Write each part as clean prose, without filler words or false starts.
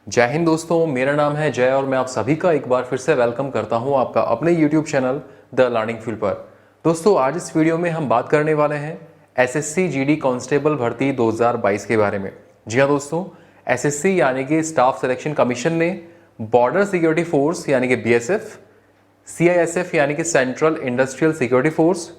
जय हिंद दोस्तों, मेरा नाम है जय और मैं आप सभी का एक बार फिर से वेलकम करता हूं आपका अपने YouTube channel the learning field पर। दोस्तों, आज इस वीडियो में हम बात करने वाले हैं एसएससी जीडी कांस्टेबल भर्ती 2022 के बारे में। जी हाँ दोस्तों, एसएससी यानी कि स्टाफ सिलेक्शन कमीशन ने बॉर्डर सिक्योरिटी फोर्स यानी कि BSF, CISF यानी कि central industrial security force,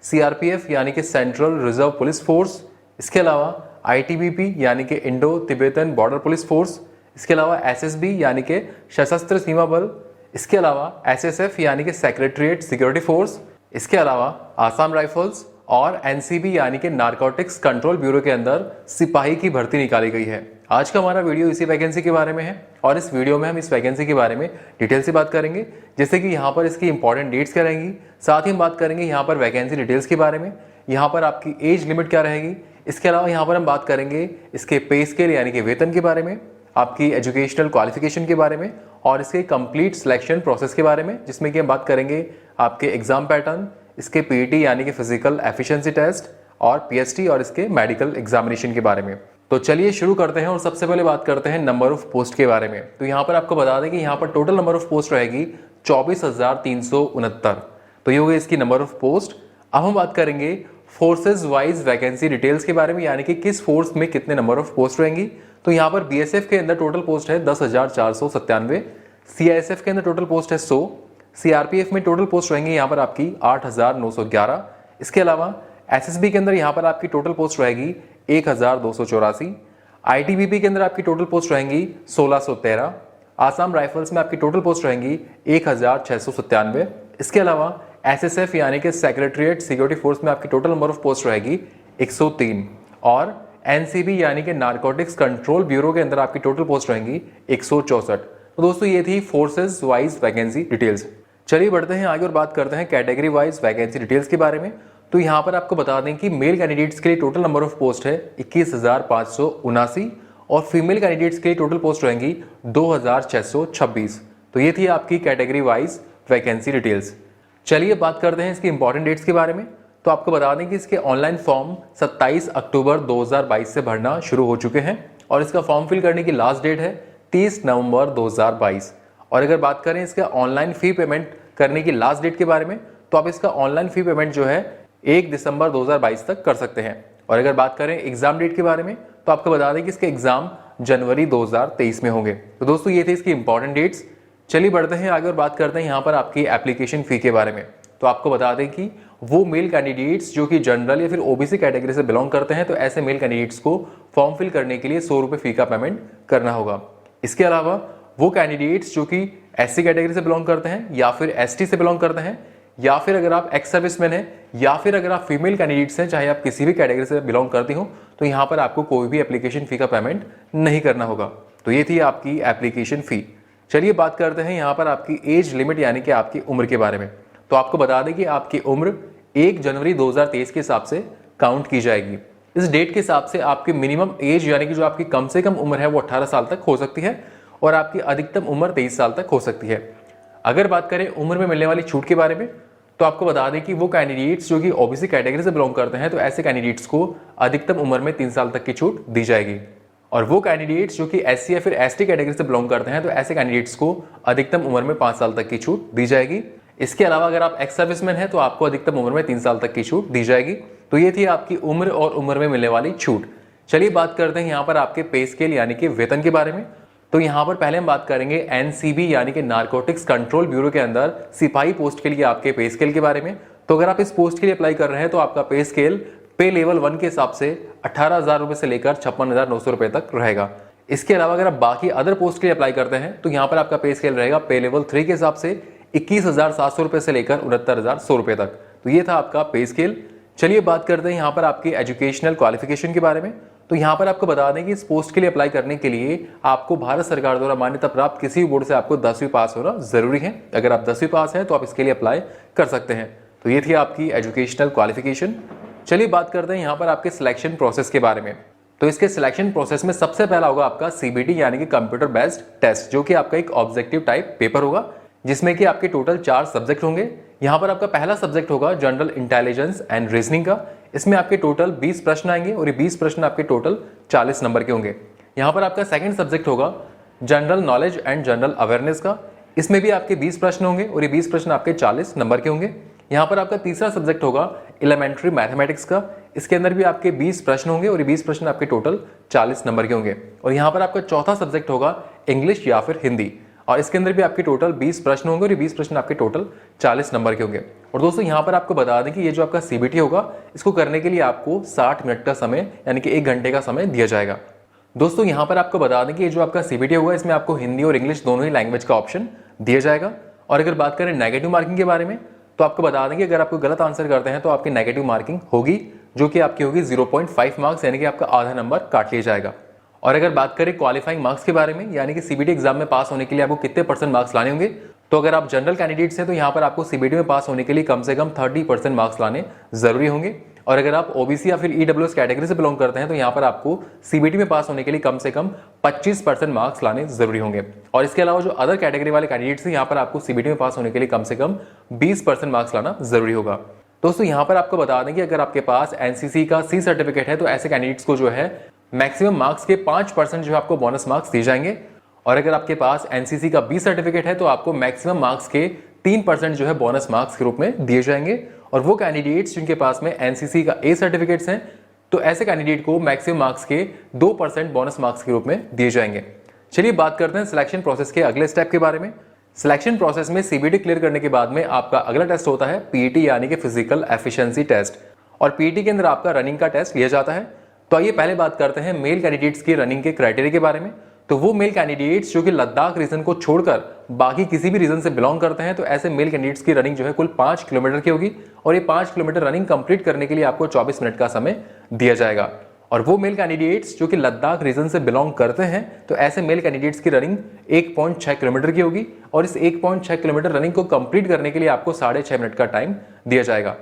CRPF यानी कि सेंट्रल रिजर्व पुलिस फोर्स, इसके अलावा ITBP यानी कि Indo Tibetan border police force, इसके अलावा SSB यानी कि सशस्त्र सीमा बल, इसके अलावा SSF यानी कि सेक्रेटरीट सिक्योरिटी फोर्स, इसके अलावा आसाम राइफल्स और NCB यानी कि नारकोटिक्स कंट्रोल ब्यूरो के अंदर सिपाही की भर्ती निकाली गई है। आज का हमारा वीडियो इसी वैकेंसी के बारे में है और इस वीडियो में हम इस वैकेंसी के बारे में डिटेल से बात करेंगे, जैसे कि यहाँ पर इसकी इंपॉर्टेंट डेट्स क्या रहेंगी, साथ ही हम बात करेंगे यहाँ पर वैकेंसी डिटेल्स के बारे में, यहाँ पर आपकी एज लिमिट क्या रहेगी, इसके अलावा यहाँ पर हम बात करेंगे इसके पे स्केल यानी कि वेतन के बारे में, आपकी एजुकेशनल क्वालिफिकेशन के बारे में और इसके कंप्लीट सिलेक्शन प्रोसेस के बारे में, जिसमें कि हम बात करेंगे आपके एग्जाम पैटर्न, इसके PET यानी कि फिजिकल एफिशिएंसी टेस्ट और PST और इसके मेडिकल एग्जामिनेशन के बारे में। तो चलिए शुरू करते हैं और सबसे पहले बात करते हैं नंबर ऑफ पोस्ट के बारे में। तो यहाँ पर आपको बता दें कि यहाँ पर टोटल नंबर ऑफ पोस्ट रहेगी 24,369। तो ये हो गई इसकी नंबर ऑफ पोस्ट। अब हम बात करेंगे फोर्सेज वाइज वैकेंसी डिटेल्स के बारे में, यानी कि किस फोर्स में कितने नंबर ऑफ पोस्ट रहेंगी। तो यहाँ पर BSF के अंदर टोटल पोस्ट है 10,497, CISF के अंदर टोटल पोस्ट है 100, CRPF में टोटल पोस्ट रहेंगी यहाँ पर आपकी 8,911। इसके अलावा SSB के अंदर यहाँ पर आपकी टोटल पोस्ट रहेगी 1,284, ITBP के अंदर आपकी टोटल पोस्ट रहेंगी 1,613, आसाम राइफल्स में आपकी टोटल पोस्ट रहेंगी 1,697। इसके अलावा SSF यानी कि सेक्रेटरीट सिक्योरिटी फोर्स में आपकी टोटल नंबर ऑफ पोस्ट रहेगी 103 और NCB यानी कि नारकोटिक्स कंट्रोल ब्यूरो के अंदर आपकी टोटल पोस्ट रहेंगी 164। तो दोस्तों ये थी फोर्सेज वाइज वैकेंसी डिटेल्स। चलिए बढ़ते हैं आगे और बात करते हैं कैटेगरी वाइज वैकेंसी डिटेल्स के बारे में। तो यहाँ पर आपको बता दें कि मेल कैंडिडेट्स के लिए टोटल नंबर ऑफ पोस्ट है 21,579 और फीमेल कैंडिडेट्स के लिए टोटल पोस्ट रहेंगी 2,626। तो ये थी आपकी कैटेगरी वाइज वैकेंसी डिटेल्स। चलिए बात करते हैं इसकी इंपॉर्टेंट डेट्स के बारे में। तो आपको बता दें कि इसके ऑनलाइन फॉर्म 27 अक्टूबर 2022 से भरना शुरू हो चुके हैं और इसका फॉर्म फिल करने की लास्ट डेट है 30 नवंबर 2022। और अगर बात करें इसका ऑनलाइन फी पेमेंट करने की लास्ट डेट के बारे में, तो आप इसका ऑनलाइन फी पेमेंट जो है 1 दिसंबर 2022 तक कर सकते हैं। और अगर बात करें एग्जाम डेट के बारे में, तो आपको बता दें कि इसके एग्जाम जनवरी 2023 में होंगे। तो दोस्तों ये थे इसकी इंपॉर्टेंट डेट्स। चलिए बढ़ते हैं आगे और बात करते हैं यहाँ पर आपकी एप्लीकेशन फी के बारे में। तो आपको बता दें कि वो मेल कैंडिडेट्स जो कि जनरल या फिर OBC कैटेगरी से बिलोंग करते हैं, तो ऐसे मेल कैंडिडेट्स को फॉर्म फिल करने के लिए 100 रुपये फी का पेमेंट करना होगा। इसके अलावा वो कैंडिडेट्स जो कि SC कैटेगरी से बिलोंग करते हैं या फिर ST से बिलोंग करते हैं, या फिर अगर आप एक्स सर्विसमैन हैं, या फिर अगर आप फीमेल कैंडिडेट्स हैं, चाहे आप किसी भी कैटेगरी से बिलोंग करती हो, तो यहाँ पर आपको कोई भी एप्लीकेशन फी का पेमेंट नहीं करना होगा। तो ये थी आपकी एप्लीकेशन फी। चलिए बात करते हैं यहाँ पर आपकी एज लिमिट यानी कि आपकी उम्र के बारे में। तो आपको बता दें कि आपकी उम्र 1 जनवरी 2023 के हिसाब से काउंट की जाएगी। इस डेट के हिसाब से आपकी मिनिमम एज यानी कि जो आपकी कम से कम उम्र है वो 18 साल तक हो सकती है और आपकी अधिकतम उम्र 23 साल तक हो सकती है। अगर बात करें उम्र में मिलने वाली छूट के बारे में, तो आपको बता दें कि वो कैंडिडेट्स जो कि OBC कैटेगरी से बिलोंग करते हैं, तो ऐसे कैंडिडेट्स को अधिकतम उम्र में 3 साल तक की छूट दी जाएगी। और वो कैंडिडेट्स जो कि SC या फिर ST कैटेगरी से बिलोंग करते हैं, तो ऐसे कैंडिडेट्स को अधिकतम उम्र में 5 साल तक की छूट दी जाएगी। इसके अलावा अगर आप एक्स सर्विसमैन हैं, तो आपको अधिकतम उम्र में 3 साल तक की छूट दी जाएगी। तो ये थी आपकी उम्र और उम्र में मिलने वाली छूट। चलिए बात करते हैं यहाँ पर आपके पे स्केल यानी कि वेतन के बारे में। तो यहाँ पर पहले हम बात करेंगे NCB यानी कि नारकोटिक्स कंट्रोल ब्यूरो के अंदर सिपाही पोस्ट के लिए आपके पे स्केल के बारे में। तो अगर आप इस पोस्ट के लिए अप्लाई कर रहे हैं, तो आपका पे स्केल पे लेवल 1 के हिसाब से 18,000 रुपये से लेकर 56,900 रुपये तक रहेगा। इसके अलावा अगर आप बाकी अदर पोस्ट के लिए अप्लाई करते हैं, तो यहाँ पर आपका पे स्केल रहेगा पे लेवल 3 के हिसाब से 21,700 रुपये से लेकर 69,100 रुपये तक। तो ये था आपका पे स्केल। चलिए बात करते हैं यहाँ पर आपकी एजुकेशनल क्वालिफिकेशन के बारे में। तो यहाँ पर आपको बता दें कि इस पोस्ट के लिए अप्लाई करने के लिए आपको भारत सरकार द्वारा मान्यता प्राप्त किसी भी बोर्ड से आपको 10वीं पास होना जरूरी है। अगर आप 10वीं पास हैं तो आप इसके लिए अप्लाई कर सकते हैं। तो ये थी आपकी एजुकेशनल क्वालिफिकेशन। चलिए बात करते हैं यहाँ पर आपके सिलेक्शन प्रोसेस के बारे में। तो इसके सिलेक्शन प्रोसेस में सबसे पहला होगा आपका CBT यानी कि कंप्यूटर बेस्ड टेस्ट, जो कि आपका एक ऑब्जेक्टिव टाइप पेपर होगा, जिसमें कि आपके टोटल 4 सब्जेक्ट होंगे। यहाँ पर आपका पहला सब्जेक्ट होगा जनरल इंटेलिजेंस एंड रीजनिंग का। इसमें आपके टोटल 20 प्रश्न आएंगे और ये 20 प्रश्न आपके टोटल 40 नंबर के होंगे। यहाँ पर आपका सेकंड सब्जेक्ट होगा general knowledge and general awareness का, इसमें भी आपके 20 प्रश्न होंगे और ये 20 प्रश्न आपके 40 नंबर के होंगे। यहाँ पर आपका तीसरा सब्जेक्ट होगा एलिमेंट्री मैथमेटिक्स का, इसके अंदर भी आपके 20 प्रश्न होंगे और ये 20 प्रश्न आपके टोटल 40 नंबर के होंगे। और यहाँ पर आपका चौथा सब्जेक्ट होगा इंग्लिश या फिर हिंदी, और इसके अंदर भी आपके टोटल 20 प्रश्न होंगे और ये 20 प्रश्न आपके टोटल 40 नंबर के होंगे। और दोस्तों यहाँ पर आपको बता दें कि ये जो आपका सीबीटी होगा, इसको करने के लिए आपको 60 मिनट का समय यानी कि 1 घंटे का समय दिया जाएगा। दोस्तों यहाँ पर आपको बता दें कि ये जो आपका सीबीटी होगा, इसमें आपको हिंदी और इंग्लिश दोनों ही लैंग्वेज का ऑप्शन दिया जाएगा। और अगर बात करें नेगेटिव मार्किंग के बारे में, तो आपको बता दें कि अगर आप कोई गलत आंसर करते हैं तो आपकी नेगेटिव मार्किंग होगी, जो कि आपकी होगी 0.5 मार्क्स, यानी कि आपका आधा नंबर काट लिया जाएगा। और अगर बात करें क्वालिफाइंग मार्क्स के बारे में, यानी कि सीबीटी एग्जाम में पास होने के लिए आपको कितने % मार्क्स लाने होंगे, तो अगर आप जनरल कैंडिडेट्स हैं तो यहाँ पर आपको सीबीटी में पास होने के लिए कम से कम 30% मार्क्स लाने जरूरी होंगे। और अगर आप ओबीसी या फिर ईडब्ल्यूएस कैटेगरी से बिलोंग करते हैं तो यहाँ पर आपको सीबीटी में पास होने के लिए कम से कम 25% मार्क्स लाने जरूरी होंगे। और इसके अलावा जो अदर कैटेगरी वाले कैंडिडेट्स हैं, यहाँ पर आपको सीबीटी में पास होने के लिए कम से कम 20% मार्क्स लाना जरूरी होगा। दोस्तों यहाँ पर आपको बता दें कि अगर आपके पास एनसीसी का सी सर्टिफिकेट है तो ऐसे कैंडिडेट्स को जो है मैक्सिमम मार्क्स के 5% जो है आपको बोनस मार्क्स दिए जाएंगे। और अगर आपके पास एनसीसी का बी सर्टिफिकेट है तो आपको मैक्सिमम मार्क्स के 3% जो है बोनस मार्क्स के रूप में दिए जाएंगे। और वो कैंडिडेट्स जिनके पास में एनसीसी का ए सर्टिफिकेट्स हैं, तो ऐसे कैंडिडेट को मैक्सिमम मार्क्स के 2% बोनस मार्क्स के रूप में दिए जाएंगे। चलिए बात करते हैं सिलेक्शन प्रोसेस के अगले स्टेप के बारे में। सिलेक्शन प्रोसेस में सीबीटी क्लियर करने के बाद में आपका अगला टेस्ट होता है पीईटी यानी कि फिजिकल एफिशिएंसी टेस्ट। और पीईटी के अंदर आपका रनिंग का टेस्ट लिया जाता है। तो आइए पहले बात करते हैं मेल कैंडिडेट्स की रनिंग के क्राइटेरिया के बारे में। तो वो मेल कैंडिडेट्स जो कि लद्दाख रीजन को छोड़कर बाकी किसी भी रीजन से बिलोंग करते हैं, तो ऐसे मेल कैंडिडेट्स की रनिंग जो है कुल 5 किलोमीटर की होगी। और ये 5 किलोमीटर रनिंग कंप्लीट करने के लिए आपको 24 मिनट का समय दिया जाएगा। और वो मेल कैंडिडेट्स जो कि लद्दाख रीजन से बिलोंग करते हैं, तो ऐसे मेल कैंडिडेट्स की रनिंग 1.6 किलोमीटर की होगी। और इस 1.6 किलोमीटर रनिंग को कंप्लीट करने के लिए आपको 6.5 मिनट का टाइम दिया जाएगा।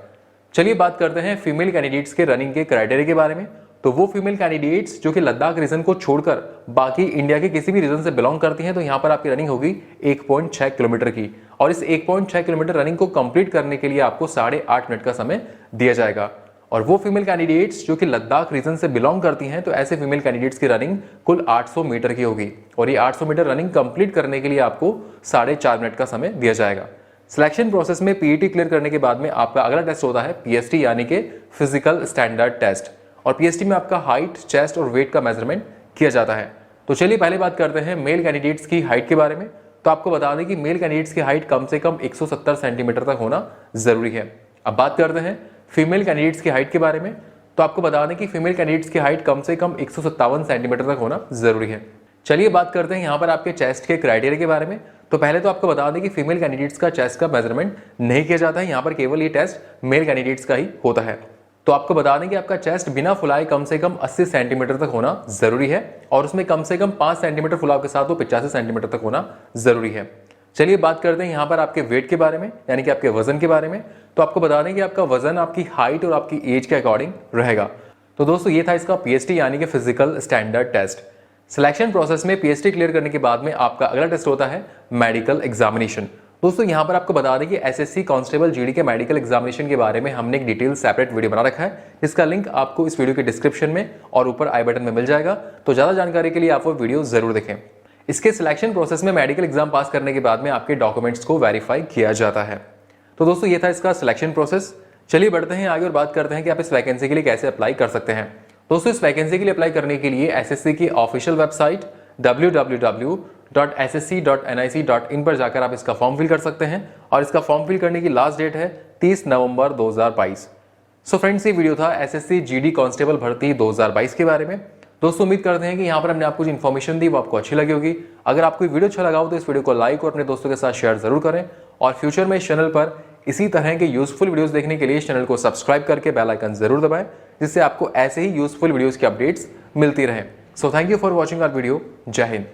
चलिए बात करते हैं फीमेल कैंडिडेट्स के रनिंग के क्राइटेरिया के बारे में। तो वो फीमेल कैंडिडेट्स जो कि लद्दाख रीजन को छोड़कर बाकी इंडिया के किसी भी रीजन से बिलोंग करती हैं, तो यहाँ पर आपकी रनिंग होगी 1.6 किलोमीटर की। और इस 1.6 किलोमीटर रनिंग को कंप्लीट करने के लिए आपको 8.5 मिनट का समय दिया जाएगा। और वो फीमेल कैंडिडेट्स जो कि लद्दाख रीजन से बिलोंग करती हैं, तो ऐसे फीमेल कैंडिडेट्स की रनिंग कुल 800 मीटर की होगी। और ये 800 मीटर रनिंग कंप्लीट करने के लिए आपको 4.5 मिनट का समय दिया जाएगा। सिलेक्शन प्रोसेस में पीईटी क्लियर करने के बाद में आपका अगला टेस्ट होता है पीएसटी यानी कि फिजिकल स्टैंडर्ड टेस्ट। और पीएसटी में आपका हाइट, चेस्ट और वेट का मेजरमेंट किया जाता है। तो चलिए पहले बात करते हैं मेल कैंडिडेट्स की हाइट के बारे में। तो आपको बता दें कि मेल कैंडिडेट्स की हाइट कम से कम 170 सेंटीमीटर तक होना जरूरी है। अब बात करते हैं फीमेल कैंडिडेट्स की हाइट के बारे में। तो आपको बता दें कि फीमेल कैंडिडेट्स की हाइट कम से कम 157 सेंटीमीटर तक होना जरूरी है। चलिए बात करते हैं यहाँ पर आपके चेस्ट के क्राइटेरिया के बारे में। तो पहले तो आपको बता दें कि फीमेल कैंडिडेट्स का चेस्ट का मेजरमेंट नहीं किया जाता है, यहाँ पर केवल ये टेस्ट मेल कैंडिडेट्स का ही होता है। तो आपको बता दें कि आपका चेस्ट बिना फुलाए कम से कम 80 सेंटीमीटर तक होना जरूरी है। और उसमें कम से कम 5 सेंटीमीटर फुलाव के साथ वो 85 सेंटीमीटर तक होना जरूरी है। चलिए बात करते हैं यहाँ पर आपके वेट के बारे में, यानी कि आपके वजन के बारे में। तो आपको बता दें कि आपका वजन आपकी हाइट और आपकी एज के अकॉर्डिंग रहेगा। तो दोस्तों ये था इसका पीएसटी यानी कि physical standard test. Selection process में पीएसटी क्लियर करने के बाद में आपका अगला टेस्ट होता है मेडिकल एग्जामिनेशन। दोस्तों यहाँ पर आपको बता दें कि एसएससी कांस्टेबल जीडी के मेडिकल एग्जामिनेशन के बारे में हमने एक डिटेल सेपरेट वीडियो बना रखा है, जिसका लिंक आपको इस वीडियो के डिस्क्रिप्शन में और ऊपर आई बटन में मिल जाएगा। तो ज्यादा जानकारी के लिए आप वो वीडियो जरूर देखें। इसके सिलेक्शन प्रोसेस में मेडिकल एग्जाम पास करने के बाद में आपके डॉक्यूमेंट्स को वेरीफाई किया जाता है। तो दोस्तों ये था इसका सिलेक्शन प्रोसेस। चलिए बढ़ते हैं आगे और बात करते हैं कि आप इस वैकेंसी के लिए कैसे अप्लाई कर सकते हैं। दोस्तों इस वैकेंसी के लिए अप्लाई करने के लिए एसएससी की ऑफिशियल वेबसाइट www.ssc.nic.in पर जाकर आप इसका फॉर्म फिल कर सकते हैं। और इसका फॉर्म फिल करने की लास्ट डेट है 30 नवंबर 2022। सो फ्रेंड्स ये वीडियो था एसएससी जीडी कांस्टेबल भर्ती 2022 के बारे में। दोस्तों उम्मीद करते हैं कि यहाँ पर हमने आपको जो इन्फॉर्मेशन दी वो आपको अच्छी लगी होगी। अगर आपको वीडियो अच्छा लगा हो तो इस वीडियो को लाइक और अपने दोस्तों के साथ शेयर जरूर करें। और फ्यूचर में इस चैनल पर इसी तरह के यूजफुल वीडियोस देखने के लिए इस चैनल को सब्सक्राइब करके बेल आइकन जरूर दबाएं, जिससे आपको ऐसे ही यूजफुल वीडियोस की अपडेट्स मिलती रहें। So thank you for watching our video. जय हिंद।